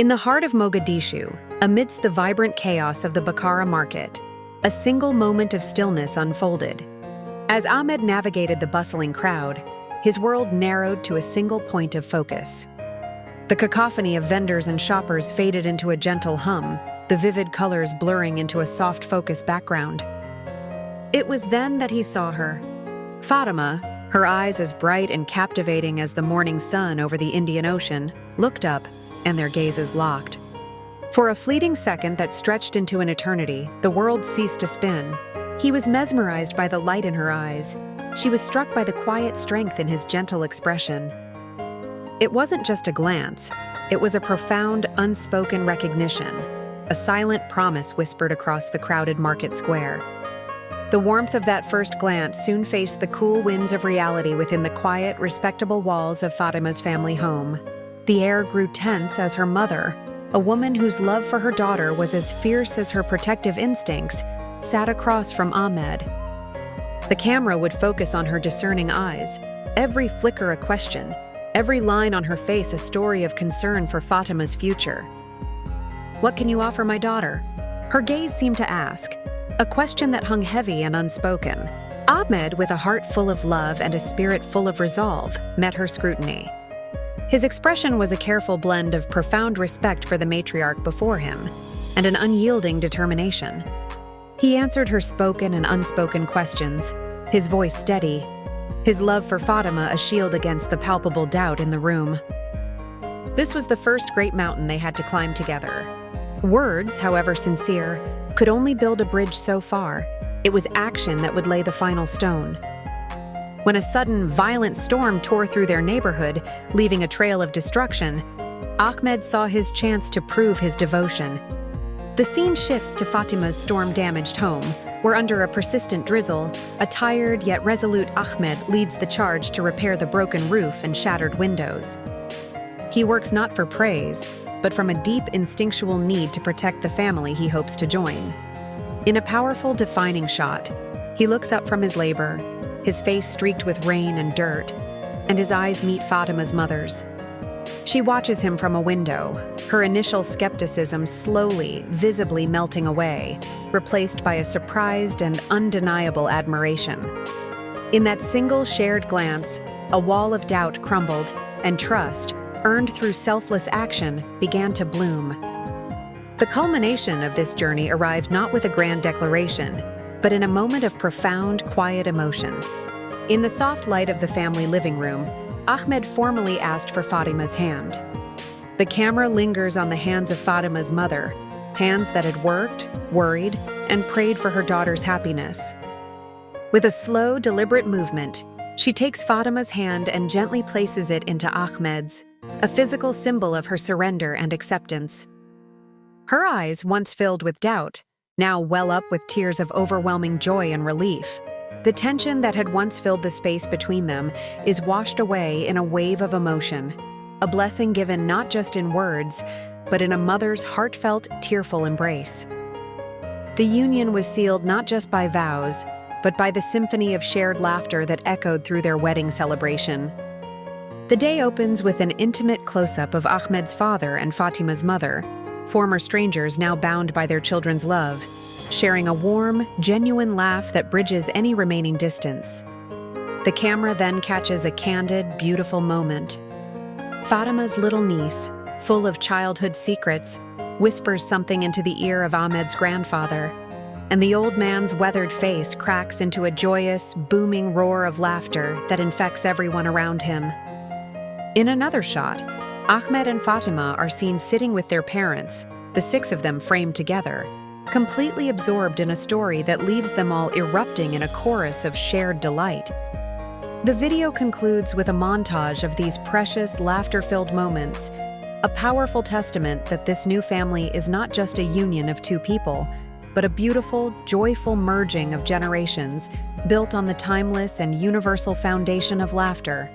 In the heart of Mogadishu, amidst the vibrant chaos of the Bakara market, a single moment of stillness unfolded. As Ahmed navigated the bustling crowd, his world narrowed to a single point of focus. The cacophony of vendors and shoppers faded into a gentle hum, the vivid colors blurring into a soft focus background. It was then that he saw her. Fatima, her eyes as bright and captivating as the morning sun over the Indian Ocean, looked up, and their gazes locked. For a fleeting second that stretched into an eternity, the world ceased to spin. He was mesmerized by the light in her eyes. She was struck by the quiet strength in his gentle expression. It wasn't just a glance. It was a profound, unspoken recognition, a silent promise whispered across the crowded market square. The warmth of that first glance soon faced the cool winds of reality within the quiet, respectable walls of Fatima's family home. The air grew tense as her mother, a woman whose love for her daughter was as fierce as her protective instincts, sat across from Ahmed. The camera would focus on her discerning eyes, every flicker a question, every line on her face a story of concern for Fatima's future. "What can you offer my daughter?" her gaze seemed to ask, a question that hung heavy and unspoken. Ahmed, with a heart full of love and a spirit full of resolve, met her scrutiny. His expression was a careful blend of profound respect for the matriarch before him and an unyielding determination. He answered her spoken and unspoken questions, his voice steady, his love for Fatima a shield against the palpable doubt in the room. This was the first great mountain they had to climb together. Words, however sincere, could only build a bridge so far. It was action that would lay the final stone. When a sudden, violent storm tore through their neighborhood, leaving a trail of destruction, Ahmed saw his chance to prove his devotion. The scene shifts to Fatima's storm-damaged home, where under a persistent drizzle, a tired yet resolute Ahmed leads the charge to repair the broken roof and shattered windows. He works not for praise, but from a deep instinctual need to protect the family he hopes to join. In a powerful, defining shot, he looks up from his labor, his face streaked with rain and dirt, and his eyes meet Fatima's mother's. She watches him from a window, her initial skepticism slowly, visibly melting away, replaced by a surprised and undeniable admiration. In that single shared glance, a wall of doubt crumbled, and trust, earned through selfless action, began to bloom. The culmination of this journey arrived not with a grand declaration, but in a moment of profound, quiet emotion. In the soft light of the family living room, Ahmed formally asked for Fatima's hand. The camera lingers on the hands of Fatima's mother, hands that had worked, worried, and prayed for her daughter's happiness. With a slow, deliberate movement, she takes Fatima's hand and gently places it into Ahmed's, a physical symbol of her surrender and acceptance. Her eyes, once filled with doubt, now well up with tears of overwhelming joy and relief. The tension that had once filled the space between them is washed away in a wave of emotion, a blessing given not just in words, but in a mother's heartfelt, tearful embrace. The union was sealed not just by vows, but by the symphony of shared laughter that echoed through their wedding celebration. The day opens with an intimate close-up of Ahmed's father and Fatima's mother, former strangers now bound by their children's love, sharing a warm, genuine laugh that bridges any remaining distance. The camera then catches a candid, beautiful moment. Fatima's little niece, full of childhood secrets, whispers something into the ear of Ahmed's grandfather, and the old man's weathered face cracks into a joyous, booming roar of laughter that infects everyone around him. In another shot, Ahmed and Fatima are seen sitting with their parents, the six of them framed together, completely absorbed in a story that leaves them all erupting in a chorus of shared delight. The video concludes with a montage of these precious, laughter-filled moments, a powerful testament that this new family is not just a union of two people, but a beautiful, joyful merging of generations built on the timeless and universal foundation of laughter.